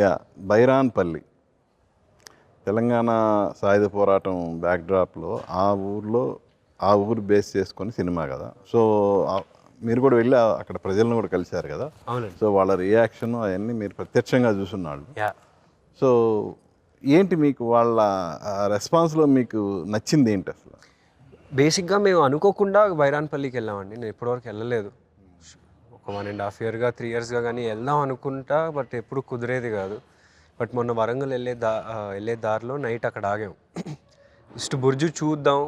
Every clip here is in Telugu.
యా, బైరాన్పల్లి తెలంగాణ సాయుధ పోరాటం బ్యాక్డ్రాప్లో ఆ ఊరు బేస్ చేసుకొని సినిమా కదా. సో మీరు కూడా వెళ్ళి అక్కడ ప్రజలను కూడా కలిశారు కదా. అవునండి. సో వాళ్ళ రియాక్షన్ అవన్నీ మీరు ప్రత్యక్షంగా చూసున్నాళ్ళు. యా సో ఏంటి మీకు వాళ్ళ రెస్పాన్స్లో మీకు నచ్చింది ఏంటి అసలు? బేసిక్గా మేము అనుకోకుండా బైరాన్పల్లికి వెళ్ళామండి. నేను ఇప్పటివరకు వెళ్ళలేదు. ఒక 1.5 ఇయర్గా 3 ఇయర్స్గా కానీ వెళ్దాం అనుకుంటా, బట్ ఎప్పుడు కుదిరేది కాదు. బట్ మొన్న వరంగల్ వెళ్ళే దారిలో నైట్ అక్కడ ఆగాం. జస్ట్ బుర్జు చూద్దాం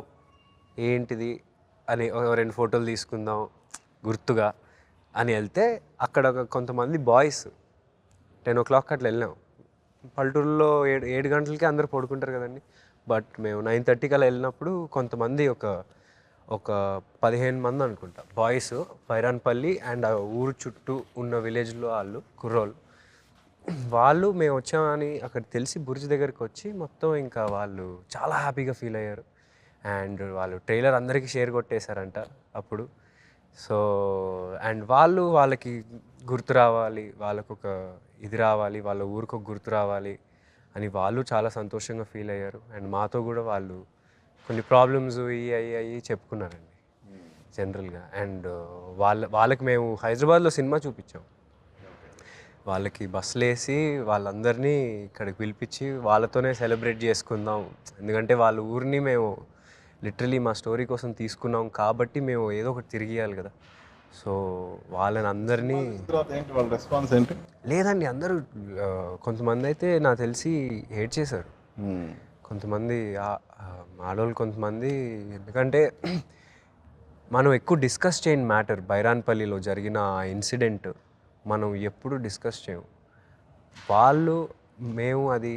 ఏంటిది అని, 2 ఫోటోలు తీసుకుందాం గుర్తుగా అని వెళ్తే అక్కడ కొంతమంది బాయ్స్ 10 o'clock అట్లా వెళ్ళాం. పల్లెటూరులో 7 గంటలకి అందరూ పడుకుంటారు కదండి. బట్ మేము 9:30 అలా వెళ్ళినప్పుడు కొంతమంది ఒక 15 మంది అనుకుంటా బాయ్స్, బైరాన్పల్లి అండ్ ఆ ఊరు చుట్టూ ఉన్న విలేజ్లో వాళ్ళు వాళ్ళు మేము వచ్చామని అక్కడ తెలిసి బుర్జ్ దగ్గరికి వచ్చి మొత్తం ఇంకా వాళ్ళు చాలా హ్యాపీగా ఫీల్ అయ్యారు. అండ్ వాళ్ళు ట్రైలర్ అందరికీ షేర్ కొట్టేశారంట అప్పుడు. సో అండ్ వాళ్ళకి గుర్తు రావాలి, వాళ్ళకు ఒక ఇది రావాలి, వాళ్ళ ఊరికి ఒక గుర్తు రావాలి అని వాళ్ళు చాలా సంతోషంగా ఫీల్ అయ్యారు. అండ్ మాతో కూడా వాళ్ళు కొన్ని ప్రాబ్లమ్స్ అయ్యి చెప్పుకున్నారండి జనరల్గా. అండ్ వాళ్ళకి మేము హైదరాబాద్లో సినిమా చూపించాం. వాళ్ళకి బస్సులు వేసి వాళ్ళందరినీ ఇక్కడికి పిలిపించి వాళ్ళతోనే సెలబ్రేట్ చేసుకుందాం, ఎందుకంటే వాళ్ళ ఊరిని మేము లిటరలీ మా స్టోరీ కోసం తీసుకున్నాం కాబట్టి మేము ఏదో ఒకటి తిరిగియాలి కదా. సో వాళ్ళని అందరినీ వాళ్ళ రెస్పాన్స్ ఏంటి? లేదండి, అందరూ కొంతమంది అయితే నాకు తెలిసి హేట్ చేశారు. కొంతమంది ఆడవాళ్ళు కొంతమంది, ఎందుకంటే మనం ఎక్కువ డిస్కస్ చేయని మ్యాటర్ బైరాన్పల్లిలో జరిగిన ఆ ఇన్సిడెంట్ మనం ఎప్పుడు డిస్కస్ చేయము. మేము అది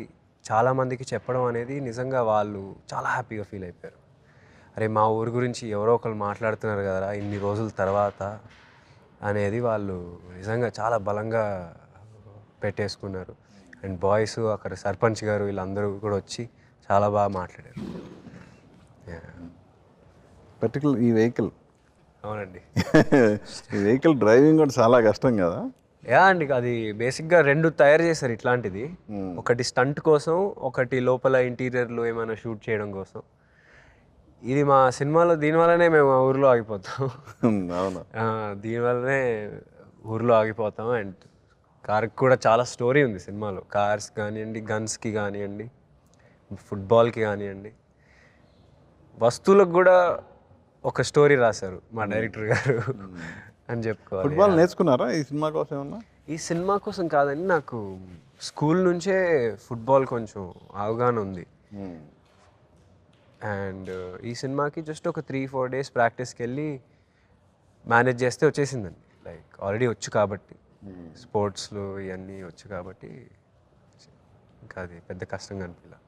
చాలామందికి చెప్పడం అనేది నిజంగా వాళ్ళు చాలా హ్యాపీగా ఫీల్ అయిపోయారు. అరే మా ఊరి గురించి ఎవరో ఒకరు మాట్లాడుతున్నారు కదా ఇన్ని రోజుల తర్వాత అనేది వాళ్ళు నిజంగా చాలా బలంగా పెట్టేసుకున్నారు. అండ్ బాయ్స్ అక్కడ సర్పంచ్ గారు వీళ్ళందరూ కూడా వచ్చి చాలా బాగా మాట్లాడారు. పర్టికులర్ ఈ వెహికల్, అవునండి. ఈ వెహికల్ డ్రైవింగ్ కూడా చాలా కష్టం కదా. అండి, అది బేసిక్గా 2 తయారు చేశారు ఇట్లాంటిది. ఒకటి స్టంట్ కోసం, ఒకటి లోపల ఇంటీరియర్లో ఏమైనా షూట్ చేయడం కోసం. ఇది మా సినిమాలో దీనివల్లనే మేము ఆ ఊరిలో ఆగిపోతాం. అవును, దీనివల్లనే ఊరిలో ఆగిపోతాం. అండ్ కార్కి కూడా చాలా స్టోరీ ఉంది సినిమాలో. కార్స్ కానివ్వండి, గన్స్కి కానివ్వండి, ఫుట్బాల్కి కానివ్వండి, వస్తువులకు కూడా ఒక స్టోరీ రాశారు మా డైరెక్టర్ గారు అని చెప్పుకోవాలి. ఫుట్బాల్ నేర్చుకున్నారా ఈ సినిమా కోసం ఏమన్నా? ఈ సినిమా కోసం కాదండి, నాకు స్కూల్ నుంచే ఫుట్బాల్ కొంచెం అవగాహన ఉంది. అండ్ ఈ సినిమాకి జస్ట్ ఒక 3-4 days ప్రాక్టీస్కి వెళ్ళి మేనేజ్ చేస్తే వచ్చేసిందండి. లైక్ ఆల్రెడీ వచ్చు కాబట్టి, స్పోర్ట్స్లో ఇవన్నీ వచ్చు కాబట్టి ఇంకా అది పెద్ద కష్టంగా అనిపించలేదు.